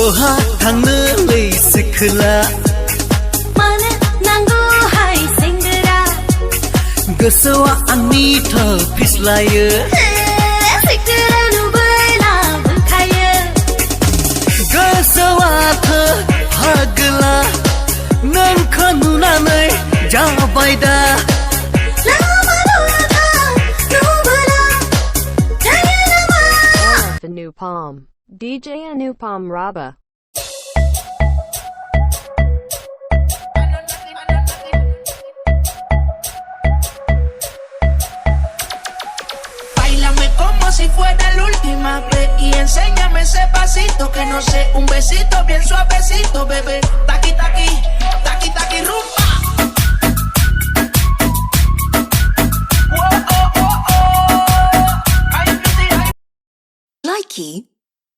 बहा थांनो सिखोला मानो नांगौ हाय सेंग्रा गोसोआ आंनि फिस्लायो सेंग्रा नुबोला बुंखायो गोसोआ फागोला नोंखौ नुनानै जाबाय दा Anupam, DJ Anupam Raba. Báilame como si fuera la última vez y enséñame ese pasito que no sé, un besito bien suavecito, bebé. Taqui taqui, taqui taqui rumba. Likey